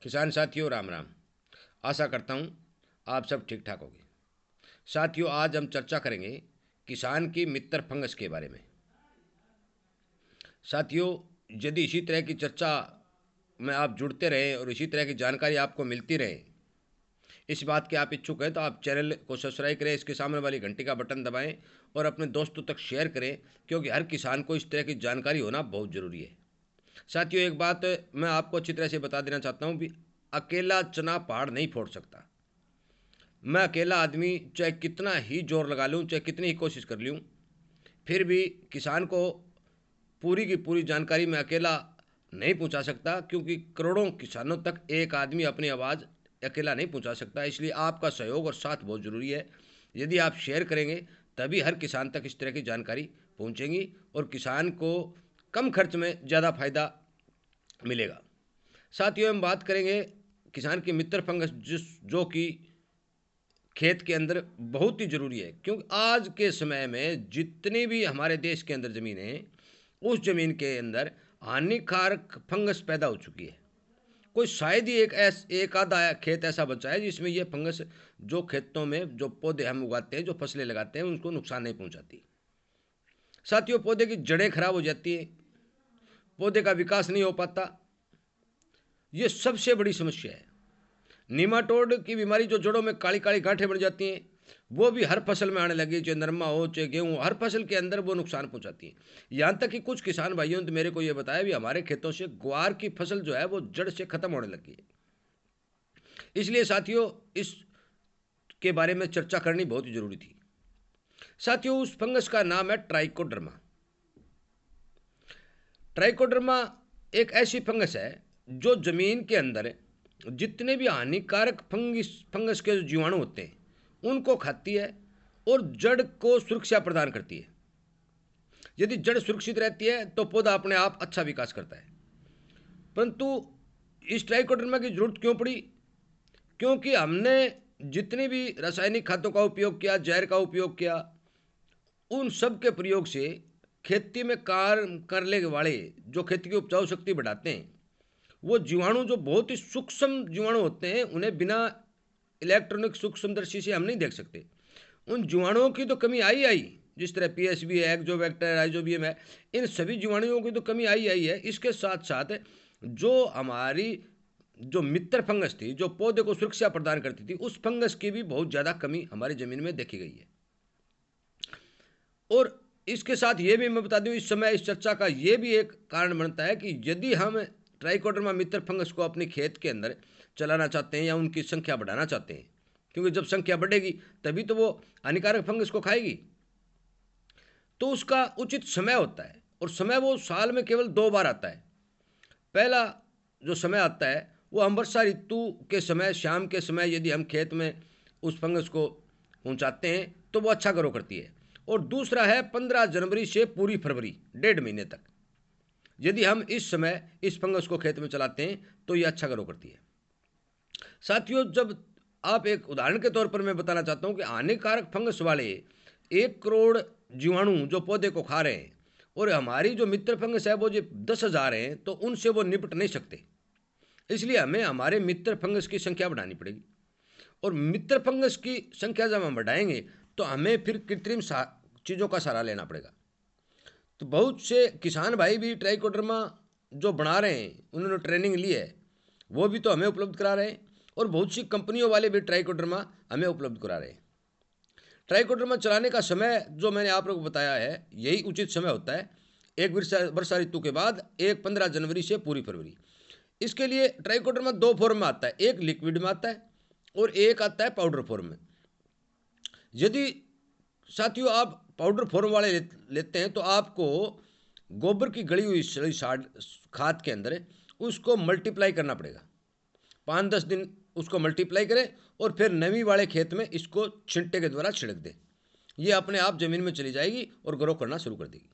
किसान साथियों राम राम। आशा करता हूँ आप सब ठीक ठाक होंगे। साथियों, आज हम चर्चा करेंगे किसान की मित्र फंगस के बारे में। साथियों, यदि इसी तरह की चर्चा में आप जुड़ते रहें और इसी तरह की जानकारी आपको मिलती रहे, इस बात के आप इच्छुक हैं तो आप चैनल को सब्सक्राइब करें, इसके सामने वाली घंटी का बटन दबाएं और अपने दोस्तों तक शेयर करें, क्योंकि हर किसान को इस तरह की जानकारी होना बहुत ज़रूरी है। साथियों, एक बात मैं आपको अच्छी तरह से बता देना चाहता हूँ कि अकेला चना पहाड़ नहीं फोड़ सकता। मैं अकेला आदमी चाहे कितना ही जोर लगा लूँ, चाहे कितनी ही कोशिश कर लूँ, फिर भी किसान को पूरी की पूरी जानकारी मैं अकेला नहीं पहुंचा सकता, क्योंकि करोड़ों किसानों तक एक आदमी अपनी आवाज़ अकेला नहीं पहुंचा सकता। इसलिए आपका सहयोग और साथ बहुत ज़रूरी है। यदि आप शेयर करेंगे तभी हर किसान तक इस तरह की जानकारी पहुंचेगी और किसान को कम खर्च में ज़्यादा फायदा मिलेगा। साथियों, हम बात करेंगे किसान की मित्र फंगस जो कि खेत के अंदर बहुत ही ज़रूरी है, क्योंकि आज के समय में जितनी भी हमारे देश के अंदर ज़मीन है, उस ज़मीन के अंदर हानिकारक फंगस पैदा हो चुकी है। कोई शायद ही एक आधा खेत ऐसा बचा है जिसमें ये फंगस, जो खेतों में जो पौधे हम उगाते हैं, जो फसलें लगाते हैं, उनको नुकसान नहीं पहुंचाती। साथियों, पौधे की जड़ें खराब हो जाती हैं, पौधे का विकास नहीं हो पाता। ये सबसे बड़ी समस्या है। निमाटोड की बीमारी जो जड़ों में काली काली गांठें बन जाती हैं, वो भी हर फसल में आने लगी, चाहे नरमा हो चाहे गेहूँ, हर फसल के अंदर वो नुकसान पहुंचाती है। यहाँ तक कि कुछ किसान भाइयों ने तो मेरे को ये बताया भी हमारे खेतों से ग्वार की फसल जो है वो जड़ से खत्म होने लगी है। इसलिए साथियों, इस के बारे में चर्चा करनी बहुत ही जरूरी थी। साथियों, उस फंगस का नाम है ट्राइकोडर्मा। ट्राइकोडर्मा एक ऐसी फंगस है जो जमीन के अंदर जितने भी हानिकारक फंगस के जो जीवाणु होते हैं उनको खाती है और जड़ को सुरक्षा प्रदान करती है। यदि जड़ सुरक्षित रहती है तो पौधा अपने आप अच्छा विकास करता है। परंतु इस ट्राइकोडर्मा की जरूरत क्यों पड़ी? क्योंकि हमने जितने भी रासायनिक खादों का उपयोग किया, जहर का उपयोग किया, उन सब के प्रयोग से खेती में कार्य करने वाले जो खेती की उपजाऊ शक्ति बढ़ाते हैं, वो जीवाणु जो बहुत ही सूक्ष्म जीवाणु होते हैं, उन्हें बिना इलेक्ट्रॉनिक सूक्ष्मदर्शी से हम नहीं देख सकते। उन जीवाणुओं की तो कमी आई जिस तरह पीएसबी है, एक्जोबैक्टर, राइजोबियम है, इन सभी जीवाणुओं की तो कमी आई है। इसके साथ साथ जो हमारी जो मित्र फंगस थी, जो पौधे को सुरक्षा प्रदान करती थी, उस फंगस की भी बहुत ज़्यादा कमी हमारी ज़मीन में देखी गई है। और इसके साथ ये भी मैं बता दूं, इस समय इस चर्चा का ये भी एक कारण बनता है कि यदि हम ट्राइकोडर्मा मित्र फंगस को अपने खेत के अंदर चलाना चाहते हैं या उनकी संख्या बढ़ाना चाहते हैं, क्योंकि जब संख्या बढ़ेगी तभी तो वो हानिकारक फंगस को खाएगी, तो उसका उचित समय होता है। और समय वो साल में केवल 2 बार आता है। पहला जो समय आता है वो हम वर्षा ऋतु के समय, शाम के समय यदि हम खेत में उस फंगस को पहुंचाते हैं तो वो अच्छा ग्रो करती है। और दूसरा है 15 जनवरी से पूरी फरवरी, 1.5 महीने तक। यदि हम इस समय इस फंगस को खेत में चलाते हैं तो ये अच्छा ग्रो करती है। साथियों, जब आप एक उदाहरण के तौर पर मैं बताना चाहता हूं कि हानिकारक फंगस वाले 1 करोड़ जीवाणु जो पौधे को खा रहे हैं और हमारी जो मित्र फंगस है वो जो 10,000 हैं, तो उनसे वो निपट नहीं सकते। इसलिए हमें हमारे मित्र फंगस की संख्या बढ़ानी पड़ेगी। और मित्र फंगस की संख्या जब हम बढ़ाएंगे तो हमें फिर कृत्रिम चीज़ों का सहारा लेना पड़ेगा। तो बहुत से किसान भाई भी ट्राइकोडर्मा जो बना रहे हैं, उन्होंने ट्रेनिंग ली है, वो भी तो हमें उपलब्ध करा रहे हैं। और बहुत सी कंपनियों वाले भी ट्राइकोडर्मा हमें उपलब्ध करा रहे हैं। ट्राइकोडर्मा चलाने का समय जो मैंने आप लोगों को बताया है, यही उचित समय होता है। एक वर्षा ऋतु के बाद, एक 15 जनवरी से पूरी फरवरी। इसके लिए ट्राइकोडर्मा 2 फॉर्म में आता है, एक लिक्विड में आता है और एक आता है पाउडर फॉर्म में। यदि साथियों आप पाउडर फॉर्म वाले लेते हैं तो आपको गोबर की गली हुई सड़ी खाद के अंदर उसको मल्टीप्लाई करना पड़ेगा। 5-10 दिन उसको मल्टीप्लाई करें और फिर नमी वाले खेत में इसको छिंटे के द्वारा छिड़क दें। ये अपने आप ज़मीन में चली जाएगी और ग्रो करना शुरू कर देगी।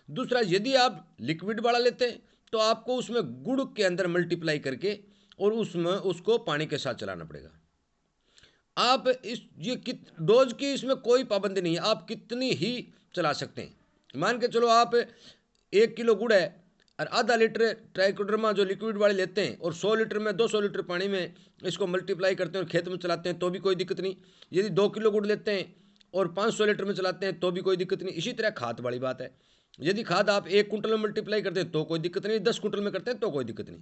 दूसरा, यदि आप लिक्विड वाला लेते हैं तो आपको उसमें गुड़ के अंदर मल्टीप्लाई करके और उसमें उसको पानी के साथ चलाना पड़ेगा। आप इस ये कित डोज की इसमें कोई पाबंदी नहीं है, आप कितनी ही चला सकते हैं। मान के चलो आप 1 किलो गुड़ है, और आधा लीटर ट्राइकोडर्मा जो लिक्विड वाले लेते हैं और 100 लीटर में 200 लीटर पानी में इसको मल्टीप्लाई करते हैं और खेत में चलाते हैं तो भी कोई दिक्कत नहीं। यदि 2 किलो गुड़ लेते हैं और 500 लीटर में चलाते हैं तो भी कोई दिक्कत नहीं। इसी तरह खाद वाली बात है, यदि खाद आप 1 कुंटल में मल्टीप्लाई करते हैं तो कोई दिक्कत नहीं, 10 कुंटल में करते हैं तो कोई दिक्कत नहीं।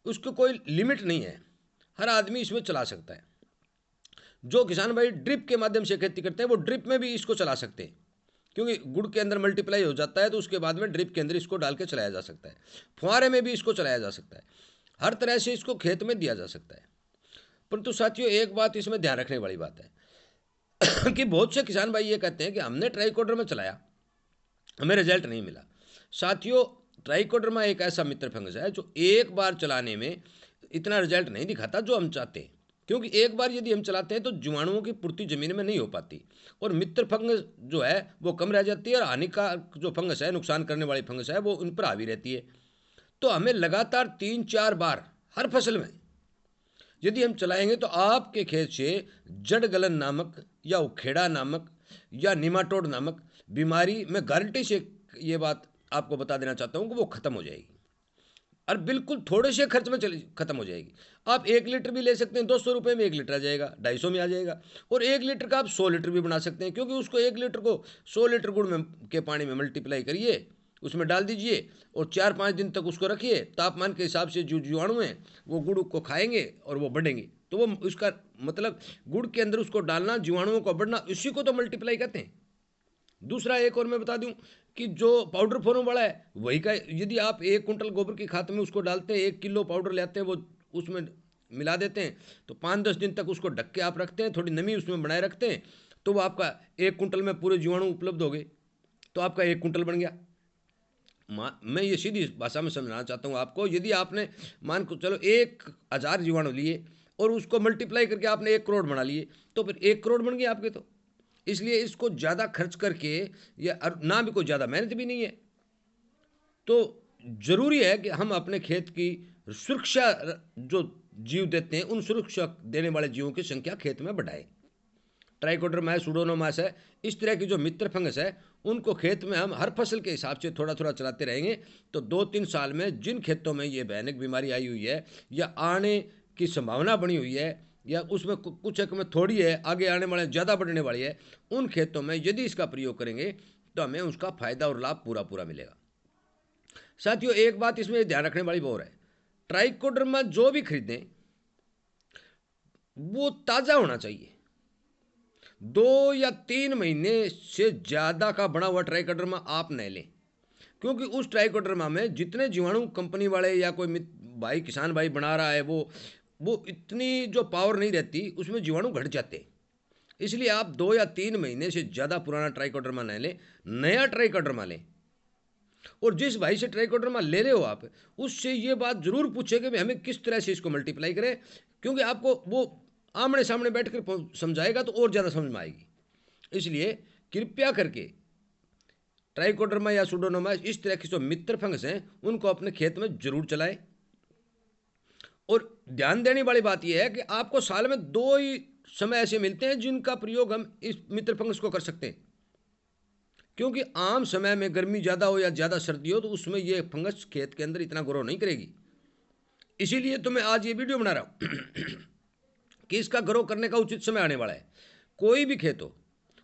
उसको कोई लिमिट नहीं है, हर आदमी इसमें चला सकता है। जो किसान भाई ड्रिप के माध्यम से खेती करते हैं वो ड्रिप में भी इसको चला सकते हैं, क्योंकि गुड़ के अंदर मल्टीप्लाई हो जाता है तो उसके बाद में ड्रिप के अंदर इसको डाल के चलाया जा सकता है। फुहारे में भी इसको चलाया जा सकता है, हर तरह से इसको खेत में दिया जा सकता है। परंतु साथियों एक बात इसमें ध्यान रखने वाली बात है कि बहुत से किसान भाई ये कहते हैं कि हमने ट्राइकोडर्मा चलाया, हमें रिजल्ट नहीं मिला। साथियों ट्राइकोडर्मा एक ऐसा मित्र फंगस है जो एक बार चलाने में इतना रिजल्ट नहीं दिखाता जो हम चाहते हैं, क्योंकि एक बार यदि हम चलाते हैं तो जीवाणुओं की पूर्ति जमीन में नहीं हो पाती और मित्र फंगस जो है वो कम रह जाती है और हानिकारक जो फंगस है, नुकसान करने वाली फंगस है, वो उन पर हावी रहती है। तो हमें लगातार 3-4 बार हर फसल में यदि हम चलाएंगे तो आपके खेत से जड़ गलन नामक या उखेड़ा नामक या निमाटोड नामक बीमारी, मैं गारंटी से ये बात आपको बता देना चाहता हूँ कि वो खत्म हो जाएगी और बिल्कुल थोड़े से खर्च में खत्म हो जाएगी। आप 1 लीटर भी ले सकते हैं, 200 रुपये में 1 लीटर आ जाएगा, 250 में आ जाएगा। और 1 लीटर का आप 100 लीटर भी बना सकते हैं, क्योंकि उसको 1 लीटर को 100 लीटर गुड़ में के पानी में मल्टीप्लाई करिए, उसमें डाल दीजिए और 4-5 दिन तक उसको रखिए। तापमान के हिसाब से जो जीवाणु हैं वो गुड़ को खाएंगे और वो बढ़ेंगे। तो वो उसका मतलब गुड़ के अंदर उसको डालना, जीवाणुओं को बढ़ना, इसी को तो मल्टीप्लाई कहते हैं। दूसरा एक और मैं बता दूं कि जो पाउडर फॉर्म वाला है वही का, यदि आप 1 कुंटल गोबर की खाद में उसको डालते हैं, 1 किलो पाउडर लेते हैं, वो उसमें मिला देते हैं, तो 5-10 दिन तक उसको ढक के आप रखते हैं, थोड़ी नमी उसमें बनाए रखते हैं, तो वो आपका 1 कुंटल में पूरे जीवाणु उपलब्ध हो गए, तो आपका 1 कुंटल बन गया। मैं ये सीधी भाषा में समझाना चाहता हूँ आपको। यदि आपने मान को चलो 1000 जीवाणु लिए और उसको मल्टीप्लाई करके आपने 1 करोड़ बना लिए, तो फिर 1 करोड़ बन गए आपके। तो इसलिए इसको ज़्यादा खर्च करके या ना भी कोई ज़्यादा मेहनत भी नहीं है, तो ज़रूरी है कि हम अपने खेत की सुरक्षा जो जीव देते हैं उन सुरक्षा देने वाले जीवों की संख्या खेत में बढ़ाएं। ट्राइकोडर्मा है, सूडोमोनास है, इस तरह की जो मित्र फंगस है उनको खेत में हम हर फसल के हिसाब से थोड़ा थोड़ा चलाते रहेंगे, तो 2-3 साल में जिन खेतों में ये भयानक बीमारी आई हुई है या आने की संभावना बनी हुई है या उसमें कुछ एक में थोड़ी है, आगे आने वाले ज़्यादा बढ़ने वाली है, उन खेतों में यदि इसका प्रयोग करेंगे तो हमें उसका फायदा और लाभ पूरा पूरा मिलेगा। साथियों एक बात इसमें ध्यान रखने वाली और है, ट्राइकोडर्मा जो भी खरीदें वो ताज़ा होना चाहिए। 2 या 3 महीने से ज़्यादा का बना हुआ ट्राइकोडर्मा आप न लें, क्योंकि उस ट्राइकोडर्मा में जितने जीवाणु कंपनी वाले या कोई भाई किसान भाई बना रहा है वो इतनी जो पावर नहीं रहती, उसमें जीवाणु घट जाते। इसलिए आप 2 या 3 महीने से ज़्यादा पुराना ट्राइकोडर्मा न लें, नया ट्राइकोडर्मा लें। और जिस भाई से ट्राइकोडर्मा ले रहे हो आप, उससे ये बात ज़रूर पूछे कि हमें किस तरह से इसको मल्टीप्लाई करें, क्योंकि आपको वो आमने सामने बैठ कर समझाएगा तो और ज़्यादा समझ में आएगी। इसलिए कृपया करके ट्राइकोडर्मा या सूडोमोनास इस तरह के जो मित्र फंगस हैं उनको अपने खेत में जरूर चलाएं। और ध्यान देने वाली बात यह है कि आपको साल में 2 ही समय ऐसे मिलते हैं जिनका प्रयोग हम इस मित्र फंगस को कर सकते हैं, क्योंकि आम समय में गर्मी ज़्यादा हो या ज़्यादा सर्दी हो तो उसमें ये फंगस खेत के अंदर इतना ग्रो नहीं करेगी। इसीलिए तो मैं आज ये वीडियो बना रहा हूँ कि इसका ग्रो करने का उचित समय आने वाला है। कोई भी खेत हो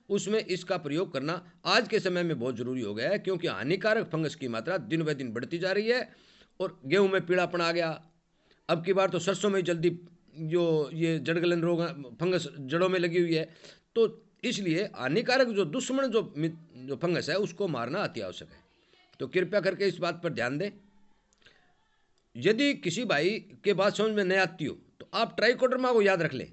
उसमें इसका प्रयोग करना आज के समय में बहुत ज़रूरी हो गया है, क्योंकि हानिकारक फंगस की मात्रा दिन ब दिन बढ़ती जा रही है और गेहूं में पीड़ापन आ गया। अब की बार तो सरसों में जल्दी जो ये जड़गलन रोग फंगस जड़ों में लगी हुई है, तो इसलिए हानिकारक जो दुश्मन जो फंगस है उसको मारना अति आवश्यक है। तो कृपया करके इस बात पर ध्यान दें। यदि किसी भाई के बात समझ में नहीं आती हो तो आप ट्राइकोडर्मा को याद रख लें।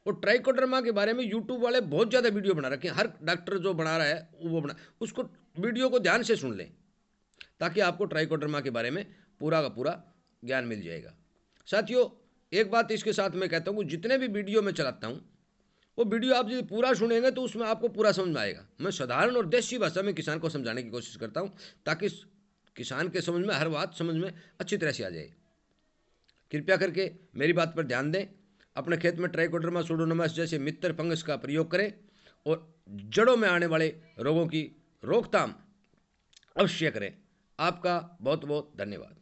और ट्राइकोडर्मा के बारे में यूट्यूब वाले बहुत ज़्यादा वीडियो बना रखे हैं, हर डॉक्टर जो बना रहा है वो उसको वीडियो को ध्यान से सुन लें, ताकि आपको ट्राइकोडर्मा के बारे में पूरा का पूरा ज्ञान मिल जाएगा। साथियों एक बात इसके साथ मैं कहता हूँ, जितने भी वीडियो मैं चलाता हूँ वो वीडियो आप यदि पूरा सुनेंगे तो उसमें आपको पूरा समझ में आएगा। मैं साधारण और देसी भाषा में किसान को समझाने की कोशिश करता हूँ, ताकि किसान के समझ में हर बात समझ में अच्छी तरह से आ जाए। कृपया करके मेरी बात पर ध्यान दें, अपने खेत में ट्राइकोडर्मा सूडोमोनास जैसे मित्र फंगस का प्रयोग करें और जड़ों में आने वाले रोगों की रोकथाम अवश्य करें। आपका बहुत बहुत धन्यवाद।